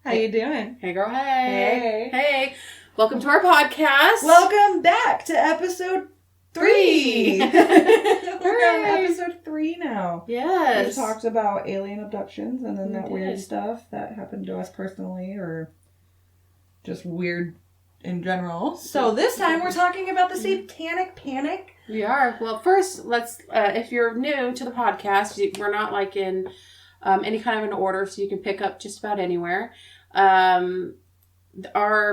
How you doing? Hey, girl. Hey. Hey. Welcome to our podcast. Welcome back to episode 3. We're on episode 3 now. Yes. We talked about alien abductions and then that weird did. stuff that happened to us personally or just weird in general. So this time we're talking about the Satanic Panic. We are. Well, first, let's, if you're new to the podcast, we're not like in any kind of an order, so you can pick up just about anywhere. Our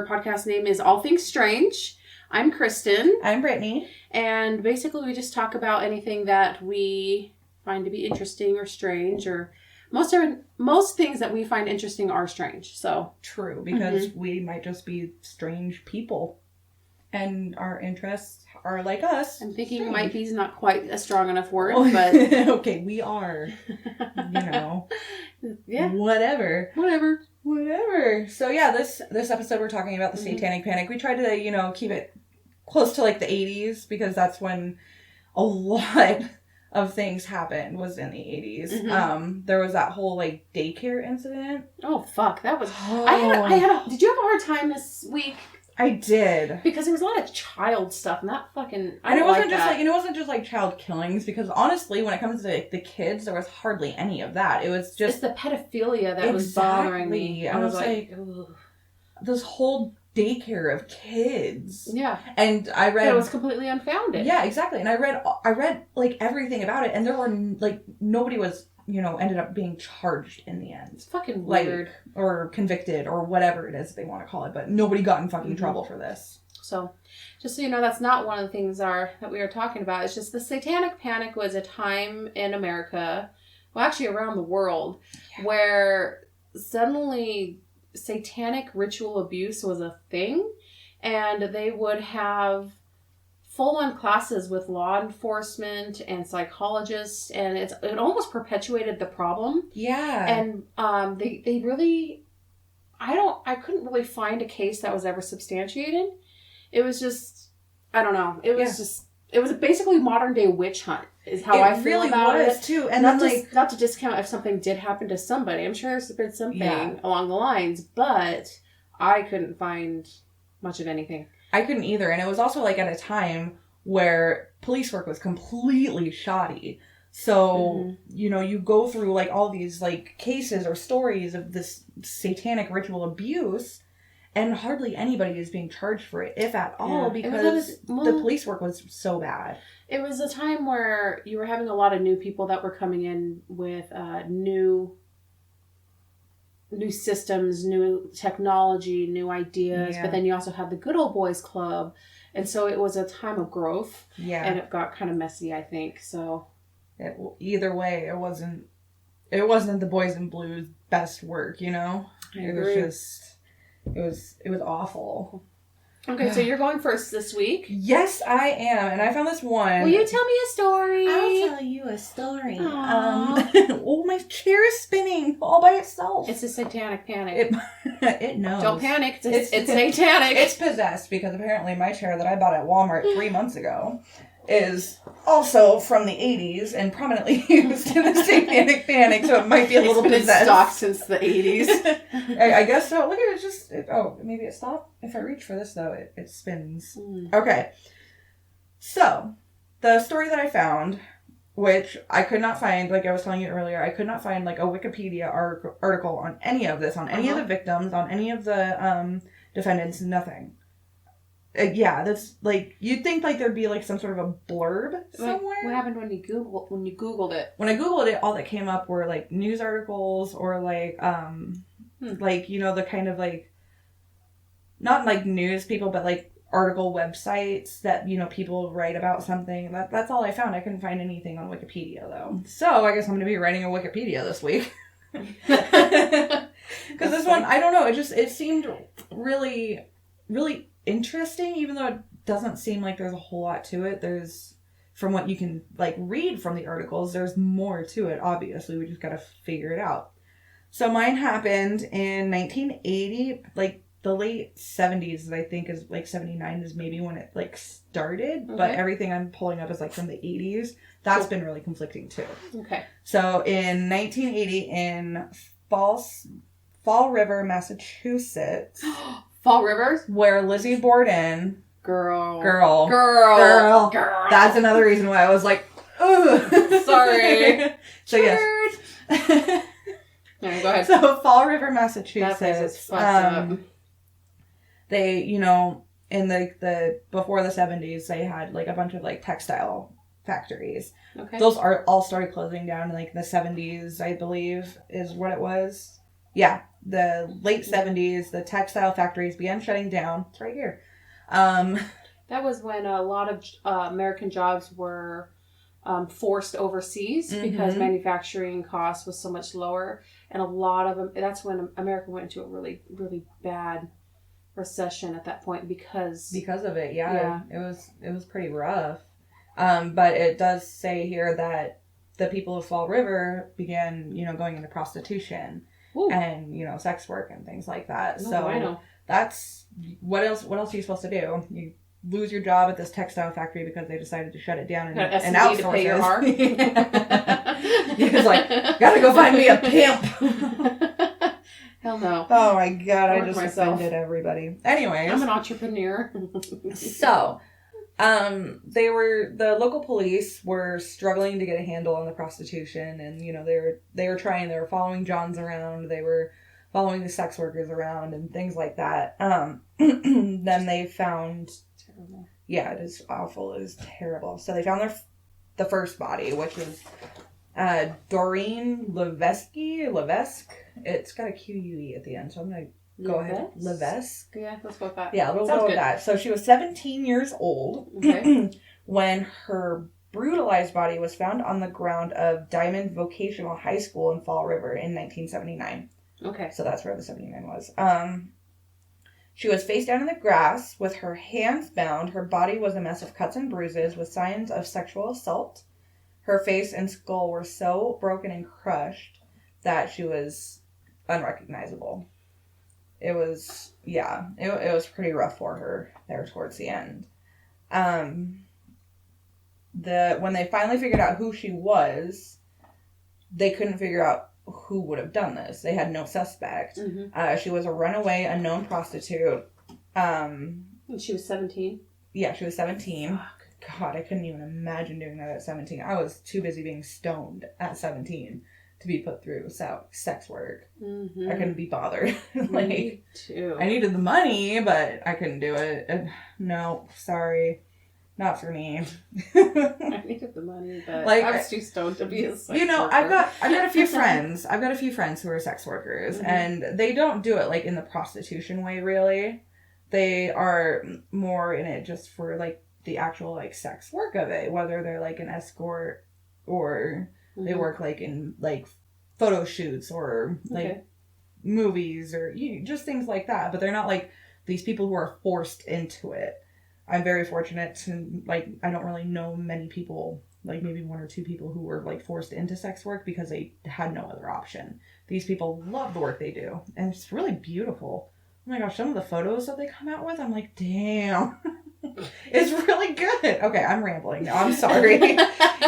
podcast name is All Things Strange. I'm Kristen. I'm Brittany. And basically we just talk about anything that we find to be interesting or strange, or most things that we find interesting are strange. So true, because we might just be strange people. And our interests are like us. I'm thinking strange. might be not quite a strong enough word, Oh, but okay, we are. Yeah. Whatever. So yeah, this episode we're talking about the Satanic Panic. We tried to, keep it close to like the 80s because that's when a lot of things happened, was in the 80s. There was that whole like daycare incident. Oh fuck, that was did you have a hard time this week? I did. Because there was a lot of child stuff and that fucking it wasn't just like child killings, because honestly when it comes to like, the kids, there was hardly any of that. It was just it's the pedophilia that was bothering me. I was like this whole daycare of kids. Yeah. And I read it was completely unfounded. Yeah, exactly. And I read like everything about it, and there were like nobody was ended up being charged in the end. It's fucking weird. Or convicted, or whatever it is they want to call it, but nobody got in fucking trouble for this. So, just so you know, that's not one of the things that we are talking about. It's just the Satanic Panic was a time in America, well actually around the world, where suddenly satanic ritual abuse was a thing, and they would have full-on classes with law enforcement and psychologists, and it almost perpetuated the problem. Yeah. And they really, I couldn't really find a case that was ever substantiated. It was just, I don't know. It was just, it was basically modern day witch hunt is how I feel about it. It really was too. And not to discount if something did happen to somebody. I'm sure there's been something along the lines, but I couldn't find much of anything. I couldn't either. And it was also like at a time where police work was completely shoddy. So, you go through like all these like cases or stories of this satanic ritual abuse, and hardly anybody is being charged for it, if at all, because the police work was so bad. It was a time where you were having a lot of new people that were coming in with new systems, new technology, new ideas, but then you also had the good old boys club, and so it was a time of growth. Yeah, and it got kind of messy, I think. So either way, it wasn't the Boys in Blue's best work. I agree. It was awful. Okay, so you're going first this week. Yes, I am, and I found this one. Will you tell me a story? I'll tell you a story. Oh, my chair is spinning all by itself. It's a Satanic Panic. It knows. Don't panic. It's satanic. It's possessed, because apparently my chair that I bought at Walmart 3 months ago is also from the 80s and prominently used in the Satanic Panic, so it might be a little possessed. It's been in stock since the 80s. I guess so. Look at it, maybe it stopped. If I reach for this, though, it spins. Okay. So, the story that I found, which I could not find, like I was telling you earlier, I could not find like a Wikipedia article on any of this, on any of the victims, on any of the defendants, nothing. That's like, you'd think like there'd be like some sort of a blurb somewhere. What happened when you Googled it? When I Googled it, all that came up were like news articles or like like the kind of like, not like news people, but like article websites that people write about something. That's all I found. I couldn't find anything on Wikipedia though. So I guess I'm gonna be writing a Wikipedia this week. Because this one, I don't know, it seemed really, really interesting, even though it doesn't seem like there's a whole lot to it. There's, from what you can like read from the articles, there's more to it. Obviously, we just gotta figure it out. So mine happened in 1980, like the late 70s, I think is like 79 is maybe when it like started, but everything I'm pulling up is like from the 80s. That's been really conflicting too. Okay. So in 1980 in Falls, Fall River, Massachusetts. Fall Rivers? Where Lizzie Borden... Girl. That's another reason why I was like, ugh. Sorry. So yes. Yeah, go ahead. So Fall River, Massachusetts. That place is fucked up. They, you know, in the before the 70s, they had like a bunch of like textile factories. Okay. Those are all started closing down in like the 70s, I believe, is what it was. Yeah, the late 70s, the textile factories began shutting down. It's right here. That was when a lot of American jobs were forced overseas because manufacturing costs was so much lower, and a lot of them. That's when America went into a really, really bad recession at that point because of it. Yeah. It was pretty rough. But it does say here that the people of Fall River began, you know, going into prostitution. Ooh. And, you know, sex work and things like that. Oh, so I know. That's what else are you supposed to do? You lose your job at this textile factory because they decided to shut it down and outsource to pay your heart. He was like, gotta go find me a pimp. Hell no. Oh my god, I just offended everybody. Anyways, I'm an entrepreneur. So the local police were struggling to get a handle on the prostitution, and you know they were following Johns around, they were following the sex workers around and things like that. Then they found, terrible. Yeah, it is awful. It is terrible. So they found the first body, which was Doreen Levesque. It's got a Q-U-E at the end, so I'm gonna go ahead. Levesque. Yeah, let's go with that. Yeah, we'll go with that. So she was 17 years old when her brutalized body was found on the ground of Diamond Vocational High School in Fall River in 1979. Okay. So that's where the 79 was. She was face down in the grass with her hands bound. Her body was a mess of cuts and bruises with signs of sexual assault. Her face and skull were so broken and crushed that she was unrecognizable. It was, it was pretty rough for her there towards the end. When they finally figured out who she was, they couldn't figure out who would have done this. They had no suspect. She was a runaway, unknown prostitute. She was 17? Yeah, she was 17. Fuck. God, I couldn't even imagine doing that at 17. I was too busy being stoned at 17 to be put through sex work. I couldn't be bothered. Me too. I needed the money, but I couldn't do it. No, sorry. Not for me. I needed the money, but I was too stoned to be a sex worker. I've got a few friends. I've got a few friends who are sex workers, and they don't do it like in the prostitution way, really. They are more in it just for like the actual like sex work of it, whether they're like an escort or they work like in like photo shoots or like movies or just things like that. But they're not like these people who are forced into it. I'm very fortunate to, like, I don't really know many people, like maybe one or two people who were like forced into sex work because they had no other option. These people love the work they do, and it's really beautiful. Oh my gosh, some of the photos that they come out with, I'm like, damn. It's really good. Okay, I'm rambling now. I'm sorry.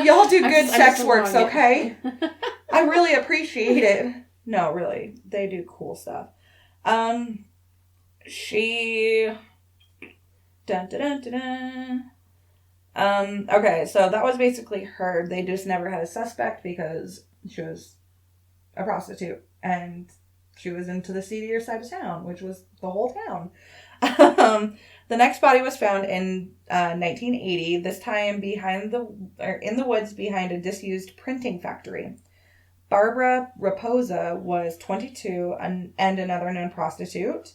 Y'all do good sex works, okay? I really appreciate it. No, really. They do cool stuff. Okay, so that was basically her. They just never had a suspect because she was a prostitute and she was into the seedier side of town, which was the whole town. The next body was found in 1980, this time in the woods behind a disused printing factory. Barbara Raposa was 22 and another known prostitute.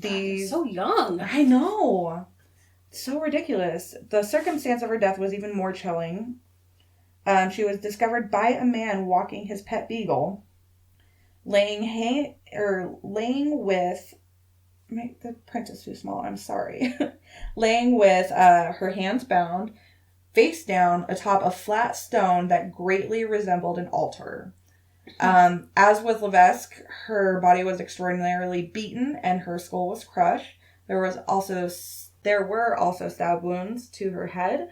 So young. I know. So ridiculous. The circumstance of her death was even more chilling. She was discovered by a man walking his pet beagle, laying with... The print is too small. I'm sorry. Laying with her hands bound, face down atop a flat stone that greatly resembled an altar. As with Levesque, her body was extraordinarily beaten and her skull was crushed. There were also stab wounds to her head.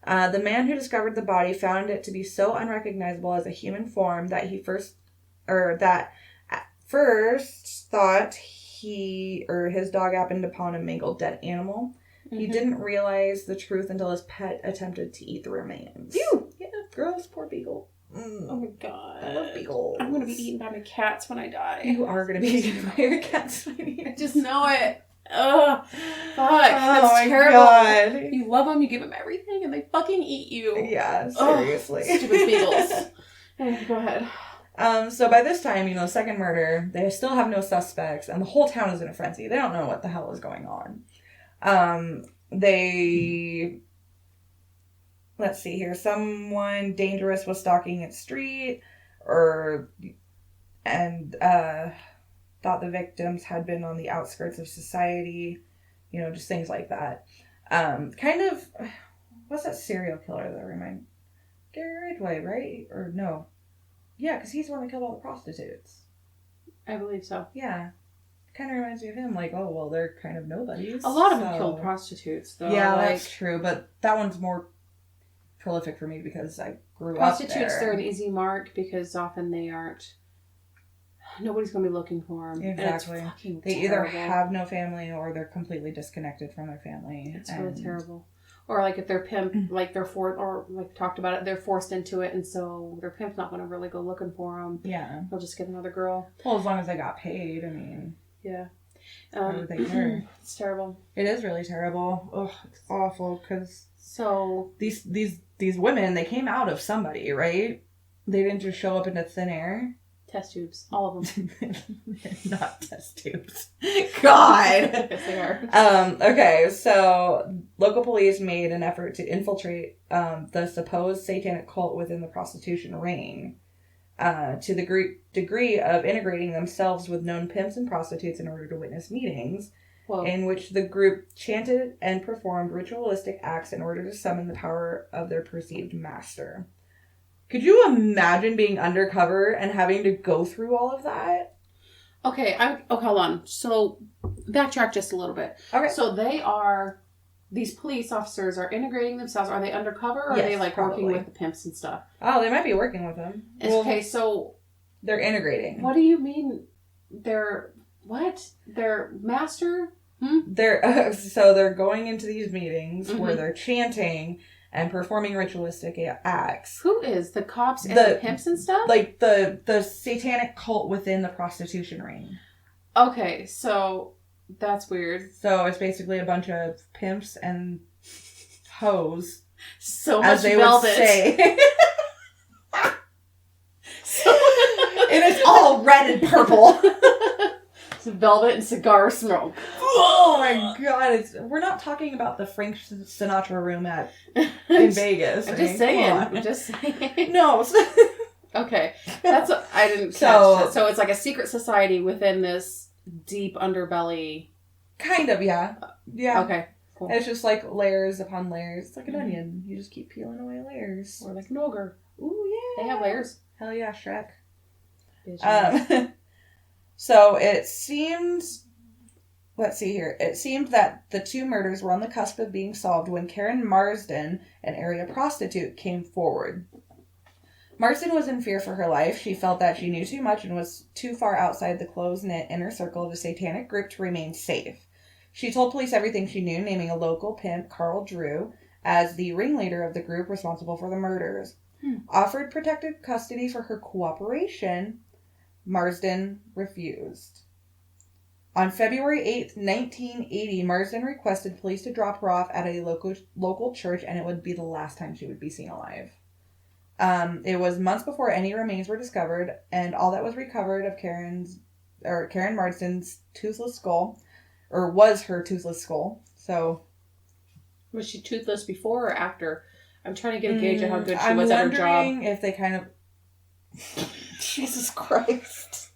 The man who discovered the body found it to be so unrecognizable as a human form that first thought his dog happened upon a mangled dead animal. Mm-hmm. He didn't realize the truth until his pet attempted to eat the remains. Ew! Yeah, gross, poor beagle. Oh my god. I love beagles. I'm gonna be eaten by my cats when I die. You are gonna be eaten by your cats, sweetie. I just know it. Ugh. Fuck. That's terrible. God. You love them, you give them everything, and they fucking eat you. Yeah, seriously. Stupid beagles. Anyway, go ahead. So by this time, second murder, they still have no suspects, and the whole town is in a frenzy. They don't know what the hell is going on. Let's see here. Someone dangerous was stalking its street, and thought the victims had been on the outskirts of society. Just things like that. What's that serial killer that remind? Gary Ridgway, right? Or no? Yeah, because he's the one that killed all the prostitutes. I believe so. Yeah. Kind of reminds me of him. Like, oh, well, they're kind of nobodies. A lot of them killed prostitutes, though. Yeah, that's true. But that one's more prolific for me because I grew up there. Prostitutes, they're an easy mark because often they aren't... Nobody's going to be looking for them. Exactly. And it's fucking they terrible. Either have no family or they're completely disconnected from their family. It's really terrible. Or like if they're pimp, like they're talked about it, they're forced into it, and so their pimp's not going to really go looking for them. Yeah. They'll just get another girl. Well, as long as they got paid, I mean. Yeah. Why would they care? It's terrible. It is really terrible. Ugh, it's awful because these women, they came out of somebody, right? They didn't just show up into thin air. Test tubes. All of them. Not test tubes. God. Yes, they are. Okay, so local police made an effort to infiltrate the supposed satanic cult within the prostitution ring to the degree of integrating themselves with known pimps and prostitutes in order to witness meetings. Whoa. In which the group chanted and performed ritualistic acts in order to summon the power of their perceived master. Could you imagine being undercover and having to go through all of that? Okay, hold on. So, backtrack just a little bit. Okay. So, these police officers are integrating themselves. Are they undercover or are they working with the pimps and stuff? Oh, they might be working with them. Okay, so... They're integrating. What do you mean they're... What? Their master? So they're going into these meetings where they're chanting and performing ritualistic acts. Who is? The cops and the pimps and stuff? Like the satanic cult within the prostitution ring. Okay, so that's weird. So it's basically a bunch of pimps and hoes. So much velvet. Would say. And it's all red and purple. It's velvet and cigar smoke. Oh my god! We're not talking about the Frank Sinatra room in Vegas. I'm just saying. No. Okay, I didn't catch that. So it's like a secret society within this deep underbelly. Kind of, yeah. Yeah. Okay. Cool. It's just like layers upon layers. It's like an onion. You just keep peeling away layers. Or like an ogre. Ooh, yeah. They have layers. Hell yeah, Shrek. So it seemed... Let's see here. It seemed that the two murders were on the cusp of being solved when Karen Marsden, an area prostitute, came forward. Marsden was in fear for her life. She felt that she knew too much and was too far outside the close-knit inner circle of the satanic group to remain safe. She told police everything she knew, naming a local pimp, Carl Drew, as the ringleader of the group responsible for the murders. Offered protective custody for her cooperation, Marsden refused. On February 8th, 1980, Marsden requested police to drop her off at a local church, and it would be the last time she would be seen alive. It was months before any remains were discovered, and all that was recovered of Karen Marsden's toothless skull, or was her toothless skull. So, was she toothless before or after? I'm trying to get a gauge of how good she was at her job. I'm wondering if they kind of... Jesus Christ.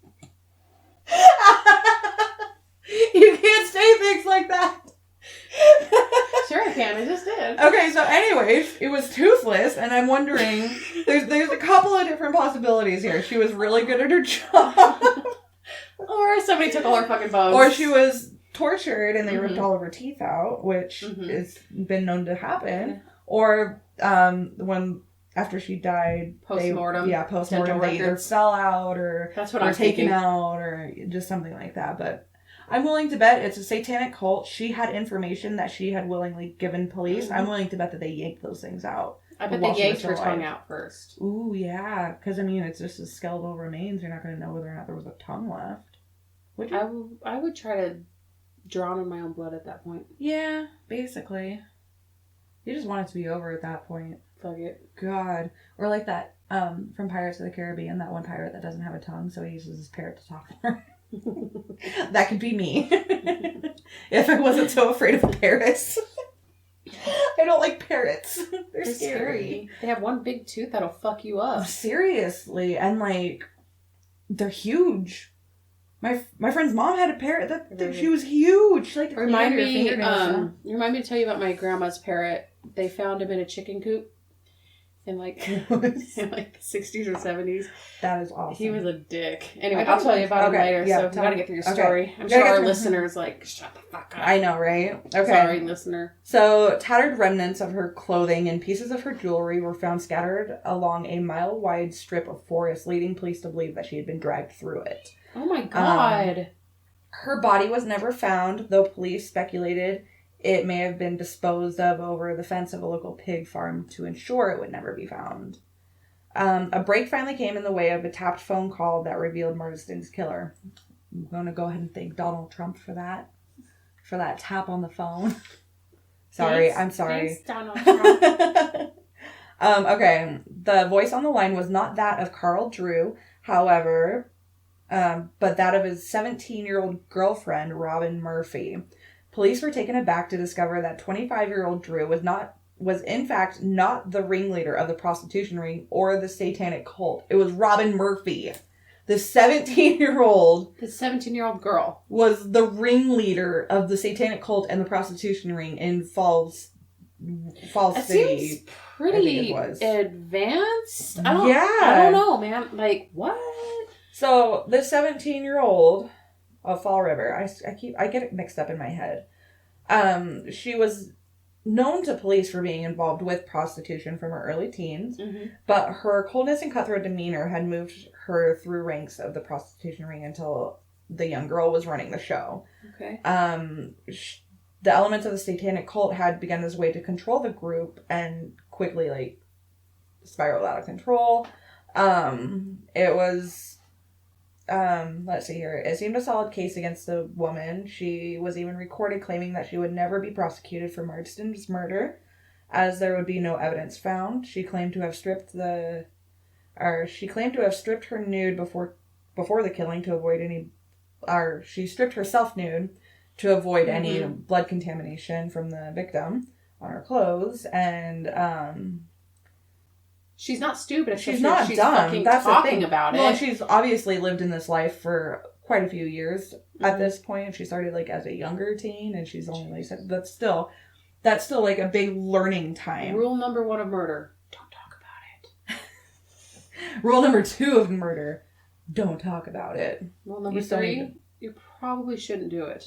You can't say things like that. Sure I can. I just did. Okay, so anyways, it was toothless, and I'm wondering... There's a couple of different possibilities here. She was really good at her job. Or somebody took all her fucking bones. Or she was tortured and they ripped all of her teeth out, which has been known to happen. Or when after she died. Post-mortem. Post-mortem. They either fell out or that's what were I'm taken thinking. out or just something like that. But I'm willing to bet it's a satanic cult. She had information that she had willingly given police. Mm-hmm. I'm willing to bet that they yanked those things out. I bet they yanked her tongue out first. Ooh, yeah. Because, I mean, it's just as skeletal remains. You're not going to know whether or not there was a tongue left. Would you? I would try to drown in my own blood at that point. Yeah, basically. You just want it to be over at that point. Fuck it. God. Or like that from Pirates of the Caribbean, that one pirate that doesn't have a tongue, so he uses his parrot to talk to her. That could be me. If I wasn't so afraid of parrots. I don't like parrots. They're scary. They have one big tooth that'll fuck you up. Seriously. And like, they're huge. My friend's mom had a parrot. She was huge. She remind me to tell you about my grandma's parrot. They found him in a chicken coop in like the 60s or 70s. That is awesome. He was a dick. Anyway, I'll tell you about him later. Yeah, so you gotta get through your story. Okay. I'm sure our listeners like, shut the fuck up. I know, right? Okay. Sorry, listener. So, tattered remnants of her clothing and pieces of her jewelry were found scattered along a mile-wide strip of forest, leading police to believe that she had been dragged through it. Oh my God. Her body was never found, though police speculated it may have been disposed of over the fence of a local pig farm to ensure it would never be found. A break finally came in the way of a tapped phone call that revealed Marsden's killer. I'm going to go ahead and thank Donald Trump for that tap on the phone. I'm sorry. Thanks, Donald Trump. Okay, the voice on the line was not that of Carl Drew, however, but that of his 17-year-old girlfriend, Robin Murphy. Police were taken aback to discover that 25-year-old Drew was in fact not the ringleader of the prostitution ring or the satanic cult. It was Robin Murphy. The 17-year-old... The 17-year-old girl. Was the ringleader of the satanic cult and the prostitution ring in Falls City. Seems pretty advanced. I don't know, man. Like, what? So, the 17-year-old... of Fall River. I get it mixed up in my head. She was known to police for being involved with prostitution from her early teens, but her coldness and cutthroat demeanor had moved her through ranks of the prostitution ring until the young girl was running the show. Okay. The elements of the satanic cult had begun as a way to control the group and quickly spiraled out of control. It was... let's see here. It seemed a solid case against the woman. She was even recorded claiming that she would never be prosecuted for Marsden's murder, as there would be no evidence found. She claimed to have stripped her nude before the killing to avoid any, she stripped herself nude to avoid any blood contamination from the victim on her clothes, and she's not stupid. She's not dumb. That's talking the thing about it. Well, she's obviously lived in this life for quite a few years at this point. She started as a younger teen, and she's only that's still a big learning time. Rule number 1 of murder: don't talk about it. Rule number 2 of murder: don't talk about it. Rule number 3: you probably shouldn't do it.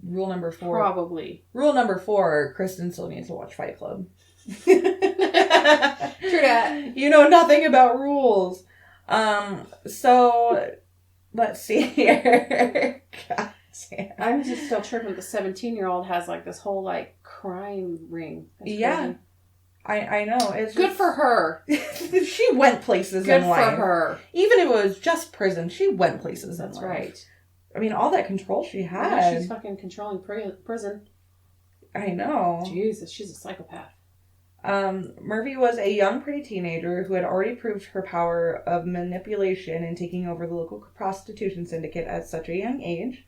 Rule number 4: probably. Rule number 4: Kristen still needs to watch Fight Club. True that. You know nothing about rules. So let's see here. God damn. I'm just still tripping. The 17-year-old has this whole crime ring. That's yeah, crazy. I know. It's good for her. She went places in life. Good for her. Even if it was just prison, she went places in life. That's right. I mean, all that control she had. Yeah, she's fucking controlling prison. I know. Jesus, she's a psychopath. Murphy was a young, pretty teenager who had already proved her power of manipulation in taking over the local prostitution syndicate at such a young age.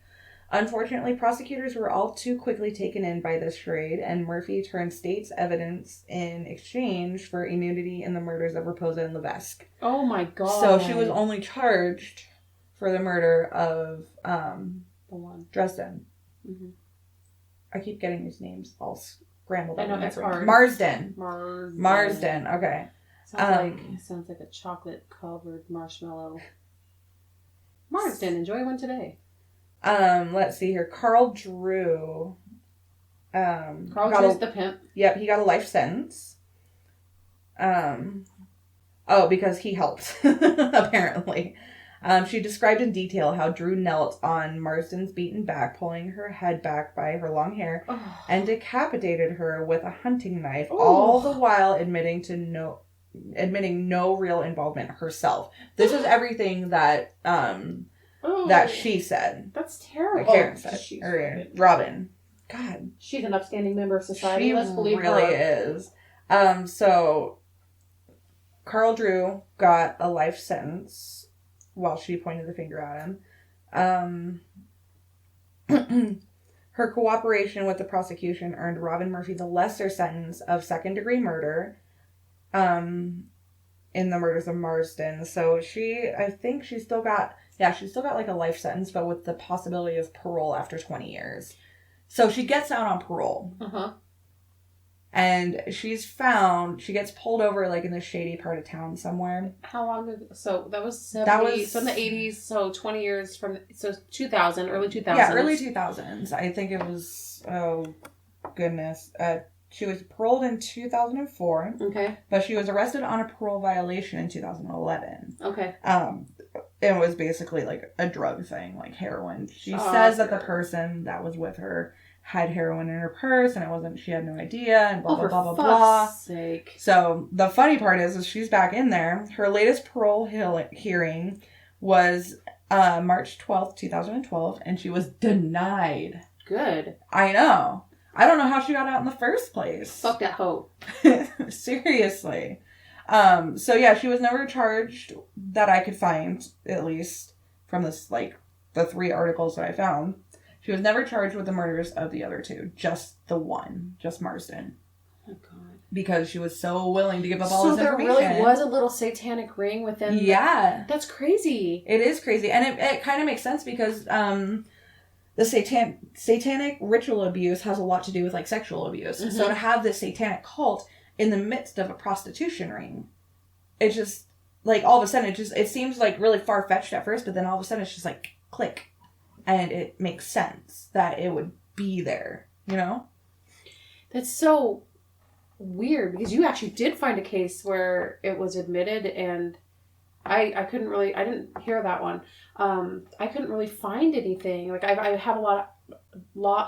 Unfortunately, prosecutors were all too quickly taken in by this charade, and Murphy turned state's evidence in exchange for immunity in the murders of Raposa and Levesque. Oh my God. So she was only charged for the murder of the one. Dresden. Mm-hmm. I keep getting these names all scrambled up. I know, it's hard. Marsden. Okay. Sounds like a chocolate-covered marshmallow. Marsden, enjoy one today. Let's see here. Carl Drew. Carl Drew's the pimp. Yep, he got a life sentence. Because he helped, apparently. She described in detail how Drew knelt on Marsden's beaten back, pulling her head back by her long hair, and decapitated her with a hunting knife, all the while admitting no real involvement herself. This is everything that that she said. That's terrible. Karen said. Or Robin. God. She's an upstanding member of society. Let's believe her. She really is. So Carl Drew got a life sentence while she pointed the finger at him. Her cooperation with the prosecution earned Robin Murphy the lesser sentence of second-degree murder in the murders of Marsden. So I think she still got like a life sentence, but with the possibility of parole after 20 years. So she gets out on parole. Uh-huh. And she gets pulled over like in the shady part of town somewhere. How long ago? So that was 70, so in the 80s, so 20 years from, so 2000, early 2000s. Yeah, early 2000s. I think it was, oh goodness. She was paroled in 2004. Okay. But she was arrested on a parole violation in 2011. Okay. It was basically like a drug thing, like heroin. She says that the person that was with her had heroin in her purse, and she had no idea, and blah, blah, blah, blah, blah. Sake. So the funny part is she's back in there. Her latest parole hearing was March 12th, 2012, and she was denied. Good. I know. I don't know how she got out in the first place. Fuck that hoe. Seriously. So yeah, she was never charged that I could find, at least from this, like, the 3 articles that I found. She was never charged with the murders of the other 2. Just the one. Just Marsden. Oh, God. Because she was so willing to give up all this information. So there really was a little satanic ring within... Yeah. That's crazy. It is crazy. And it kind of makes sense because the satanic ritual abuse has a lot to do with, like, sexual abuse. Mm-hmm. So to have this satanic cult in the midst of a prostitution ring, it just, like, all of a sudden, it seems, like, really far-fetched at first, but then all of a sudden it's just, like, click. And it makes sense that it would be there, you know? That's so weird, because you actually did find a case where it was admitted, and I didn't hear that one. I couldn't really find anything. Like, I have a lot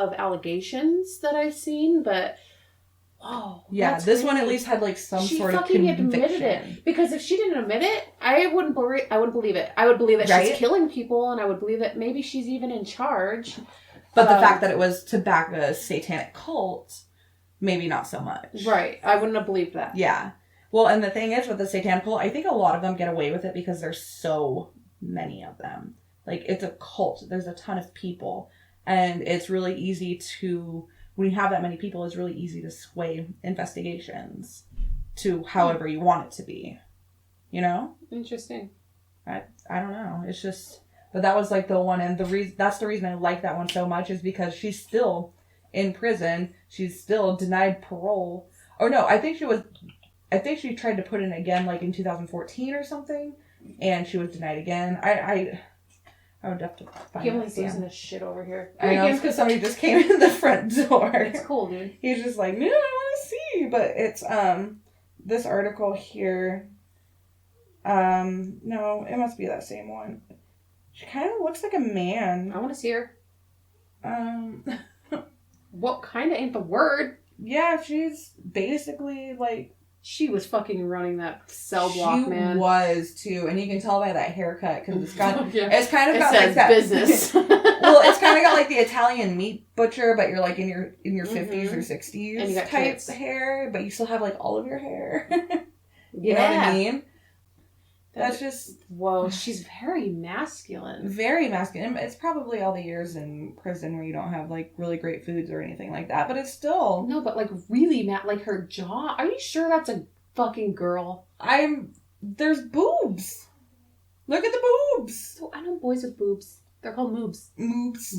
of allegations that I've seen, but... Oh, yeah, this crazy. One at least had like some sort of conviction. She fucking admitted it. Because if she didn't admit it, I wouldn't believe it. I would believe that she's killing people, and I would believe that maybe she's even in charge. But the fact that it was to back a satanic cult, maybe not so much. Right. I wouldn't have believed that. Yeah. Well, and the thing is with the satanic cult, I think a lot of them get away with it because there's so many of them. Like, it's a cult. There's a ton of people. And it's really easy to... When you have that many people, it's really easy to sway investigations to however you want it to be. You know? Interesting. I don't know. It's just... But that was like the one, and that's the reason I like that one so much, is because she's still in prison. She's still denied parole. Or no, I think she tried to put in again like in 2014 or something, and she was denied again. I would have to find Gimli's losing his shit over here. I know, it's because somebody just came in the front door. It's cool, dude. He's just like, no, I want to see. But it's, this article here, no, it must be that same one. She kind of looks like a man. I want to see her. What kind of ain't the word? Yeah, she's basically like... She was fucking running that cell block, man. She was, too. And you can tell by that haircut, because it's got... Yeah. It's kind of got says like that... business. Well, it's kind of got like the Italian meat butcher, but you're like in your 50s or 60s and you got type kids. Hair, but you still have like all of your hair. You know what I mean? That's just... Whoa, she's very masculine. Very masculine. It's probably all the years in prison where you don't have, like, really great foods or anything like that. But it's still... No, but, like, really like, her jaw... Are you sure that's a fucking girl? There's boobs. Look at the boobs. Oh, I know boys with boobs. They're called moobs. Moobs.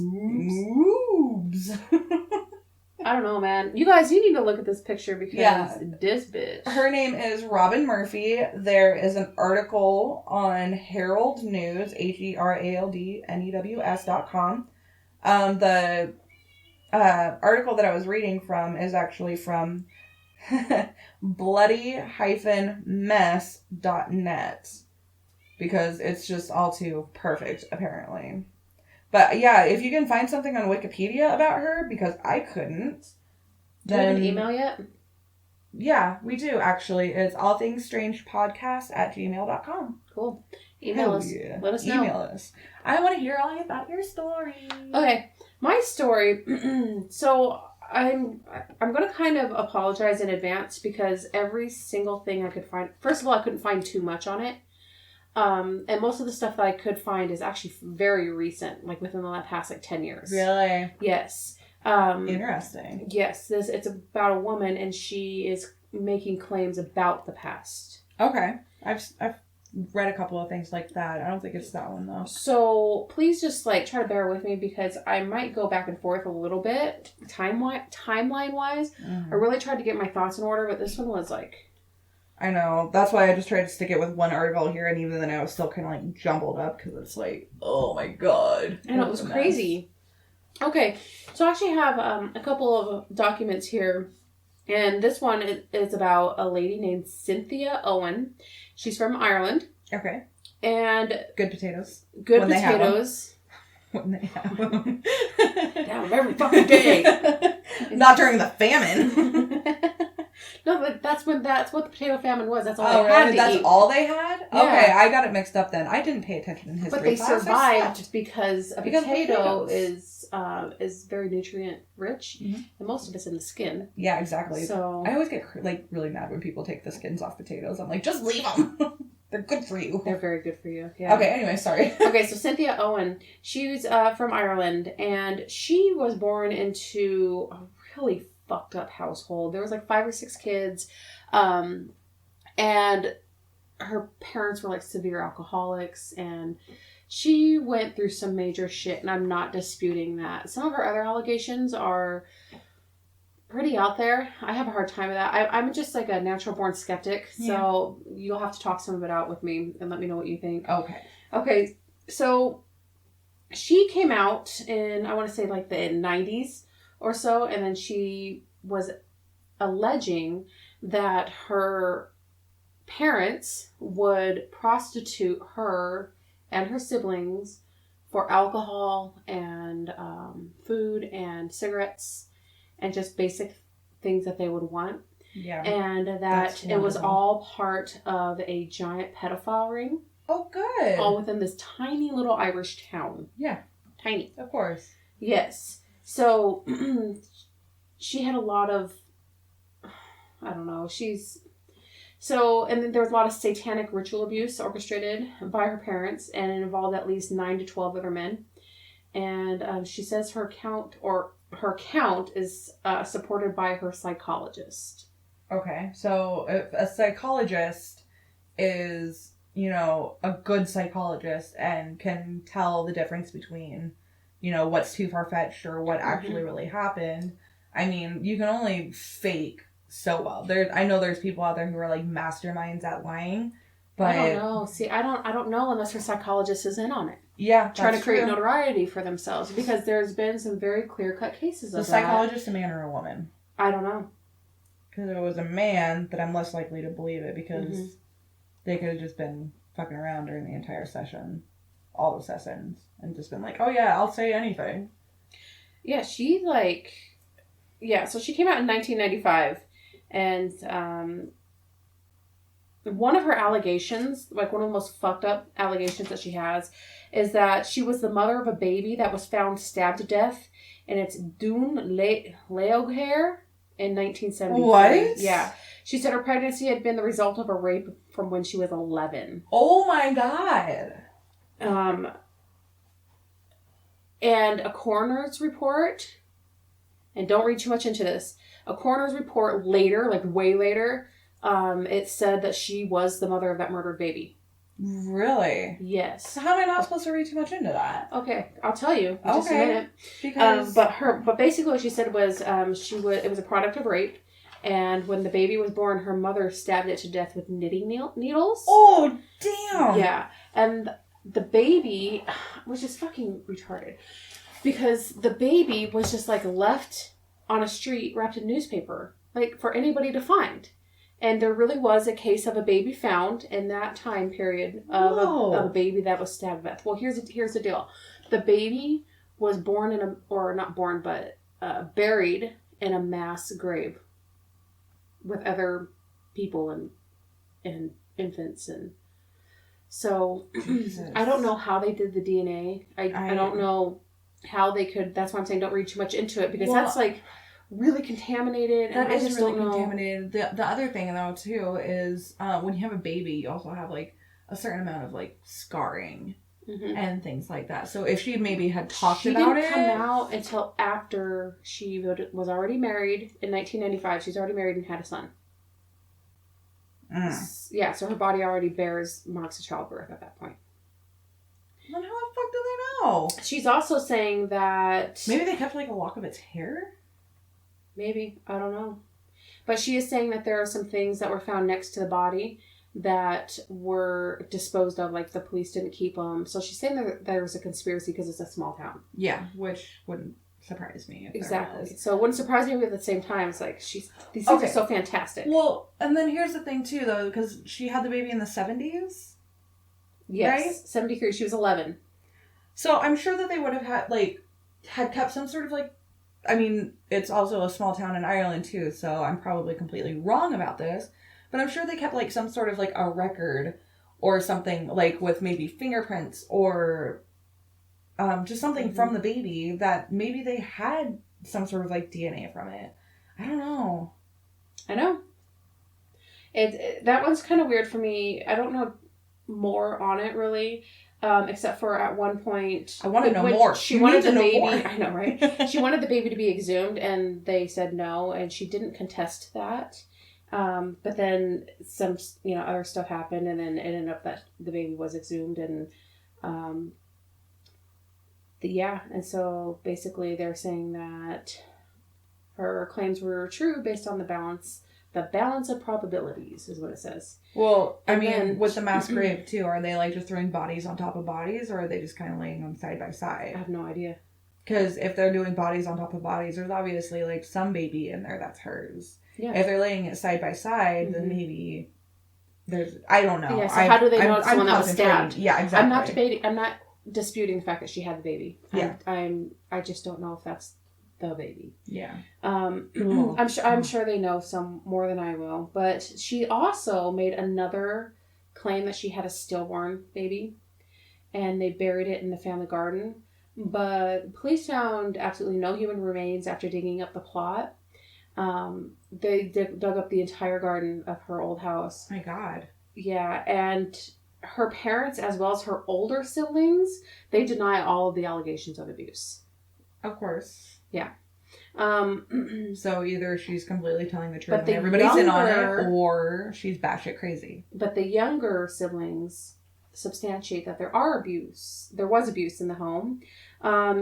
I don't know, man. You guys, you need to look at this picture because this bitch. Her name is Robin Murphy. There is an article on Herald News, HERALDNEWS.com. The article that I was reading from is actually from bloody-mess.net because it's just all too perfect, apparently. But yeah, if you can find something on Wikipedia about her, because I couldn't, Do you have an email yet? Yeah, we do, actually. It's allthingstrangepodcast@gmail.com. Cool. Email us. Yeah. Let us know. Email us. I want to hear all about your story. Okay. My story. So I'm going to kind of apologize in advance because every single thing I could find... First of all, I couldn't find too much on it. And most of the stuff that I could find is actually very recent, like within the past 10 years. Really? Yes. Interesting. Yes, it's about a woman, and she is making claims about the past. Okay, I've read a couple of things like that. I don't think it's that one though. So please just try to bear with me because I might go back and forth a little bit timeline wise. Mm-hmm. I really tried to get my thoughts in order, but this one was I know. That's why I just tried to stick it with one article here, and even then I was still kind of jumbled up because it's oh my god. I know, it was crazy. Okay, so I actually have a couple of documents here, and this one is about a lady named Cynthia Owen. She's from Ireland. Okay. And... Good potatoes. Good when potatoes. When they have them. Down every fucking day. Not during the famine. No, but that's what the potato famine was. That's all they had to eat. That's all they had? Yeah. Okay, I got it mixed up then. I didn't pay attention in history. But they survived because a potato is very nutrient rich, mm-hmm. and most of it's in the skin. Yeah, exactly. So I always get really mad when people take the skins off potatoes. I'm like, just leave them. They're good for you. They're very good for you. Yeah. Okay, anyway, sorry. Okay, so Cynthia Owen, she's from Ireland, and she was born into a really fucked up household. There was 5 or 6 kids, and her parents were severe alcoholics, and she went through some major shit, and I'm not disputing that. Some of her other allegations are pretty out there. I have a hard time with that. I'm just a natural born skeptic, so you'll have to talk some of it out with me and let me know what you think. Okay, so she came out in, I want to say the 90s or so, and then she was alleging that her parents would prostitute her and her siblings for alcohol and food and cigarettes and just basic things that they would want. Yeah. And that it was all part of a giant pedophile ring. Oh, good. All within this tiny little Irish town. Yeah. Tiny. Of course. Yes. So she had a lot of, I don't know, and then there was a lot of satanic ritual abuse orchestrated by her parents, and it involved at least 9 to 12 other men. And she says her account is supported by her psychologist. Okay, so if a psychologist is, a good psychologist and can tell the difference between, what's too far-fetched or what actually really happened, I mean, you can only fake so well. I know there's people out there who are masterminds at lying, but I don't know. See, I don't know unless her psychologist is in on it. Yeah, trying to create notoriety for themselves, because there's been some very clear-cut cases of that. Is the psychologist a man or a woman? I don't know. Because if it was a man, then I'm less likely to believe it, because they could have just been fucking around during the entire session, all the sessions, and just been oh yeah, I'll say anything. Yeah, so she came out in 1995, and one of her allegations, one of the most fucked up allegations that she has, is that she was the mother of a baby that was found stabbed to death in its Dún Laoghaire in 1973. What? Yeah. She said her pregnancy had been the result of a rape from when she was 11. Oh my god. And a coroner's report, and don't read too much into this, a coroner's report later, way later, it said that she was the mother of that murdered baby. Really? Yes. So how am I not supposed to read too much into that? Okay, I'll tell you in just a minute. Because but basically what she said was it was a product of rape, and when the baby was born, her mother stabbed it to death with knitting needles. Oh damn! Yeah, and the baby was just fucking retarded, because the baby was just left on a street wrapped in newspaper. like, for anybody to find. And there really was a case of a baby found in that time period of a baby that was stabbed to death. Well, here's the deal. The baby was born buried in a mass grave with other people and infants. And so I don't know how they did the DNA. I don't know how they could. That's why I'm saying don't read too much into it, because that's like really contaminated. That is really contaminated. The other thing though too is when you have a baby, you also have like a certain amount of like scarring and things like that. So if she maybe had talked about it, she didn't come out until after she was already married in 1995. She's already married and had a son. Yeah, so her body already bears marks of childbirth at that point. Then how the fuck do they know? She's also saying that maybe they kept like a lock of its hair. Maybe. I don't know. But she is saying that there are some things that were found next to the body that were disposed of, like the police didn't keep them. So she's saying that there's a conspiracy because it's a small town. Yeah, which wouldn't surprise me. Exactly. So it wouldn't surprise me, but at the same time, it's like, these things are so fantastic. Well, and then here's the thing too, though, because she had the baby in the 70s. Yes. Right? 73. She was 11. So I'm sure that they would have had kept some sort of I mean, it's also a small town in Ireland too, so I'm probably completely wrong about this, but I'm sure they kept some sort of a record or something, with maybe fingerprints or just something from the baby that maybe they had some sort of DNA from it. I don't know. I know. That one's kind of weird for me. I don't know more on it really. Except for at one point, I want to know more. She wanted the baby. I know, right? She wanted the baby to be exhumed, and they said no, and she didn't contest that. But then some, other stuff happened, and then it ended up that the baby was exhumed, and and so basically they're saying that her claims were true based on the balance of probabilities is what it says. Well, I mean, with the mass grave too, are they just throwing bodies on top of bodies, or are they just kind of laying them side by side? I have no idea. Because if they're doing bodies on top of bodies, there's obviously some baby in there that's hers. Yeah. If they're laying it side by side, then maybe there's, I don't know. Yeah, so how do they know it's the one that was stabbed? Yeah, exactly. I'm not disputing the fact that she had the baby. Yeah. I just don't know if that's the baby. Yeah. I'm sure they know some more than I will. But she also made another claim that she had a stillborn baby, and they buried it in the family garden. But police found absolutely no human remains after digging up the plot. They dug up the entire garden of her old house. My God. Yeah, and her parents, as well as her older siblings, they deny all of the allegations of abuse. Of course. Yeah. So either she's completely telling the truth and everybody's in on it, or she's batshit crazy. But the younger siblings substantiate that there was abuse in the home.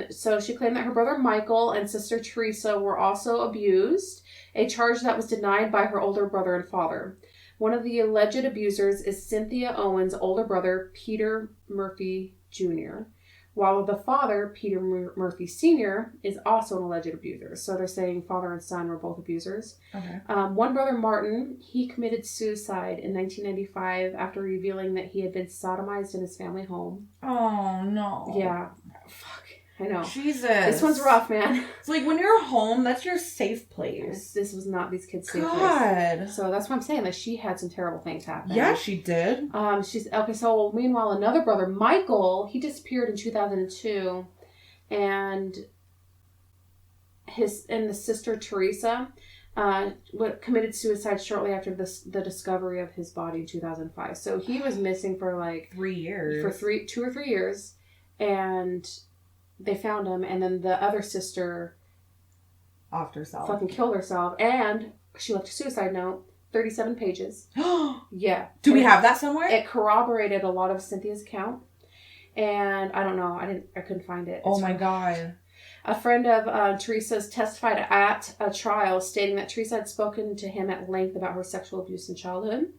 So she claimed that her brother Michael and sister Teresa were also abused, a charge that was denied by her older brother and father. One of the alleged abusers is Cynthia Owen's older brother, Peter Murphy Jr., while the father, Peter Murphy Sr., is also an alleged abuser. So they're saying father and son were both abusers. Okay. One brother, Martin, he committed suicide in 1995 after revealing that he had been sodomized in his family home. Oh, no. Yeah. Fuck. I know. Jesus. This one's rough, man. It's when you're home, that's your safe place. This was not these kids' safe place. God. So that's what I'm saying, that she had some terrible things happen. Yeah, she did. So meanwhile, another brother, Michael, he disappeared in 2002, and the sister Teresa committed suicide shortly after the discovery of his body in 2005. So he was missing for 3 years. For 2 or 3 years, and they found him, and then the other sister offed herself. Fucking killed herself, and she left a suicide note, 37 pages. Yeah. Do we have that somewhere? It corroborated a lot of Cynthia's account, and I don't know, I couldn't find it. Oh my God. A friend of Teresa's testified at a trial, stating that Teresa had spoken to him at length about her sexual abuse in childhood,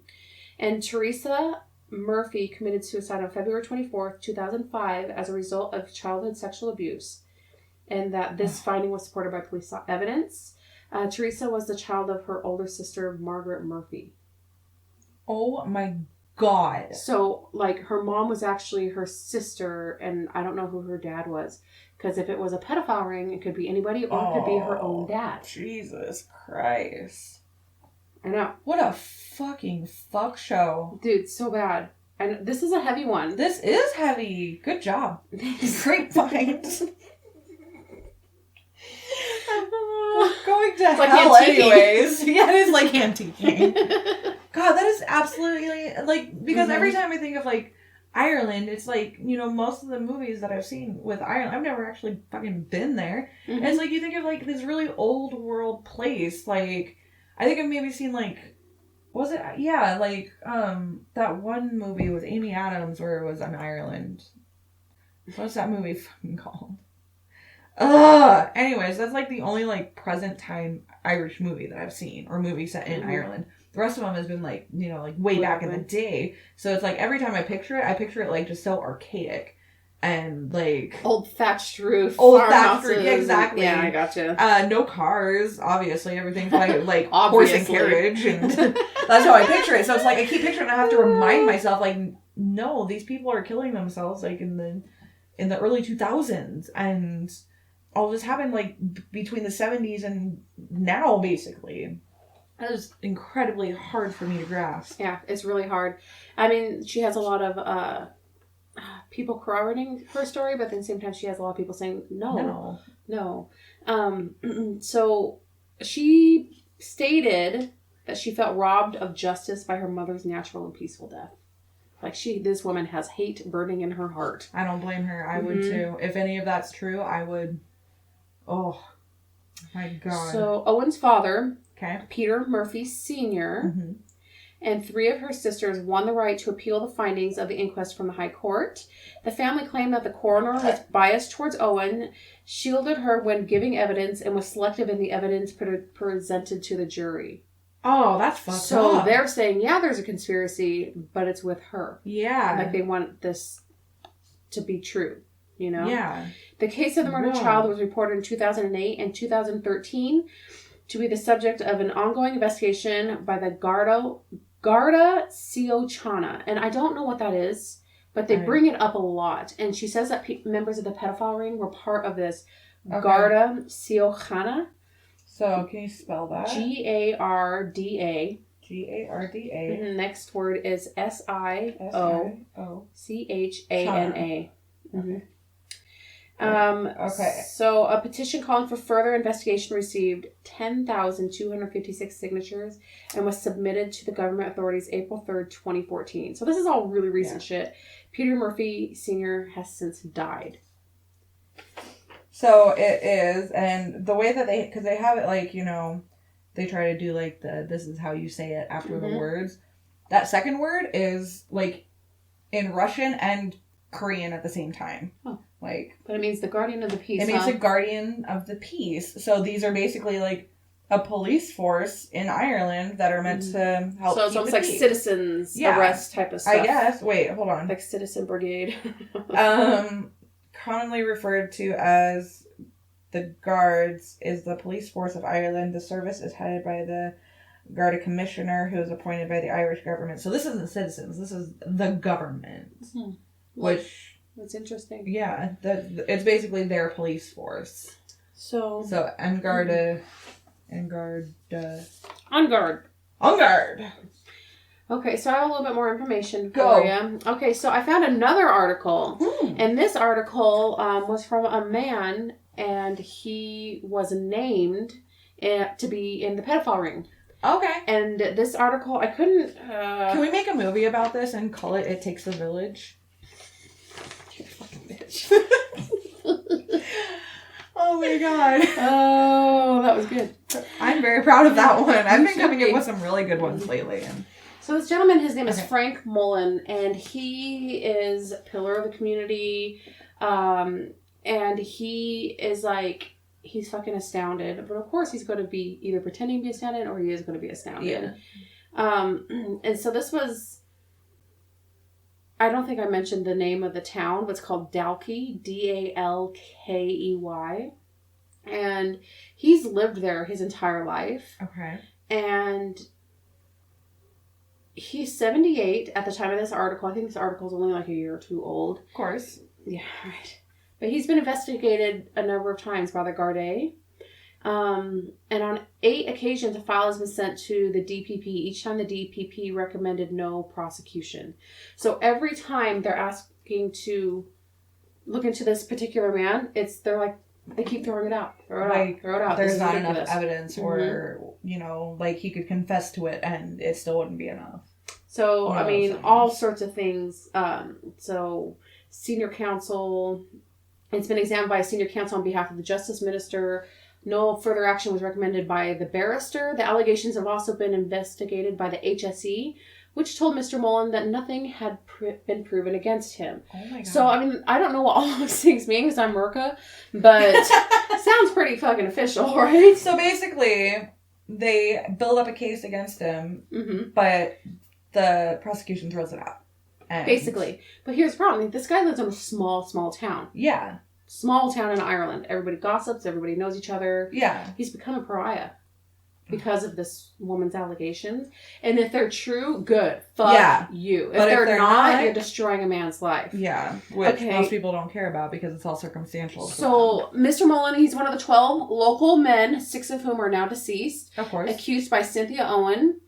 and Teresa Murphy committed suicide on February 24th, 2005 as a result of childhood sexual abuse, and that this finding was supported by police evidence. Teresa was the child of her older sister, Margaret Murphy. Oh my God. So, like, her mom was actually her sister, and I don't know who her dad was. Because if it was a pedophile ring, it could be anybody, or it could be her own dad. Jesus Christ. I know. What a fucking fuck show. Dude, so bad. And this is a heavy one. This is heavy. Good job. Great find. Going to It's like hell antiquing. anyways. Yeah, it is like antiquing. God, that is absolutely, like, because every time I think of, like, Ireland, it's like, you know, most of the movies that I've seen with Ireland, I've never actually fucking been there. And it's like, you think of, like, this really old world place, like, I think I've maybe seen, like, was it, yeah, like, that one movie with Amy Adams where it was in Ireland. What's that movie fucking called? Anyways, that's, like, the only, like, present time Irish movie that I've seen, or movie set in Ireland. The rest of them has been, like, you know, like, way back in the day. So it's like, every time I picture it, like, just so archaic. And, like... Old thatched roof. Old thatched roof, exactly. Yeah, I gotcha. No cars, obviously. Everything's like horse and carriage. And that's how I picture it. So it's like, I keep picturing it, and I have to remind myself, like, no, these people are killing themselves, like, in the early 2000s. And all this happened, like, between the 70s and now, basically. That is incredibly hard for me to grasp. Yeah, it's really hard. I mean, she has a lot of people corroborating her story, but at the same time, she has a lot of people saying, no. So she stated that she felt robbed of justice by her mother's natural and peaceful death. Like, this woman has hate burning in her heart. I don't blame her. I would too. If any of that's true, I would. Oh, my God. So Owen's father... Okay. Peter Murphy Sr. And 3 of her sisters won the right to appeal the findings of the inquest from the High Court. The family claimed that the coroner was biased towards Owen, shielded her when giving evidence, and was selective in the evidence presented to the jury. Oh, that's fucked up. So they're saying, yeah, there's a conspiracy, but it's with her. Yeah. Like, they want this to be true, you know? Yeah. The case of the murdered child was reported in 2008 and 2013 to be the subject of an ongoing investigation by the Garda Síochána. And I don't know what that is, but they bring it up a lot. And she says that members of the pedophile ring were part of this Garda Síochána. So, can you spell that? Garda. Garda. And the next word is Siochana. Okay. So a petition calling for further investigation received 10,256 signatures and was submitted to the government authorities April 3rd, 2014. So this is all really recent shit. Peter Murphy Sr. has since died. So it is, and the way that because they have it, like, you know, they try to do like this is how you say it after the words. That second word is like in Russian and Korean at the same time. Oh. Like, but it means the guardian of the peace. It means the guardian of the peace. So these are basically like a police force in Ireland that are meant to help. So it's almost like citizens arrest type of stuff. I guess. Wait, hold on. Like citizen brigade. Commonly referred to as the Guards is the police force of Ireland. The service is headed by the Garda Commissioner, who is appointed by the Irish government. So this isn't citizens. This is the government, which. That's interesting. Yeah, it's basically their police force. So On guard. Okay, so I have a little bit more information for you. Okay, so I found another article, and this article was from a man, and he was named to be in the pedophile ring. Okay. And this article, I couldn't... Can we make a movie about this and call it It Takes a Village? You fucking bitch. Oh my God. Oh, that was good. I'm very proud of that one. I've been coming up with some really good ones lately. So this gentleman, his name is Frank Mullen, and he is a pillar of the community. And he is like, he's fucking astounded. But of course he's going to be either pretending to be astounded or he is going to be astounded. Yeah. And so this was... I don't think I mentioned the name of the town, but it's called Dalkey, Dalkey. And he's lived there his entire life. Okay. And he's 78 at the time of this article. I think this article is only like a year or two old. Of course. Yeah, right. But he's been investigated a number of times by the Gardaí. And on 8 occasions, a file has been sent to the DPP. Each time the DPP recommended no prosecution. So every time they're asking to look into this particular man, they keep throwing it out. Throw it out. There's not enough evidence, or, like he could confess to it and it still wouldn't be enough. So, I mean, all sorts of things. So, senior counsel, it's been examined by a senior counsel on behalf of the justice minister. No further action was recommended by the barrister. The allegations have also been investigated by the HSE, which told Mr. Mullen that nothing had been proven against him. Oh my God. So, I mean, I don't know what all those things mean because I'm Merca, but sounds pretty fucking official, right? So basically, they build up a case against him, Mm-hmm. but the prosecution throws it out. And Basically. But here's the problem. This guy lives in a small, small town. Yeah. Small town in Ireland. Everybody gossips. Everybody knows each other. Yeah. He's become a pariah because of this woman's allegations. And if they're true, good. Fuck you. If they're not, you're destroying a man's life. Yeah. Which most people don't care about because it's all circumstantial. So, Mr. Mullen, he's one of the 12 local men, 6 of whom are now deceased. Of course. Accused by Cynthia Owen.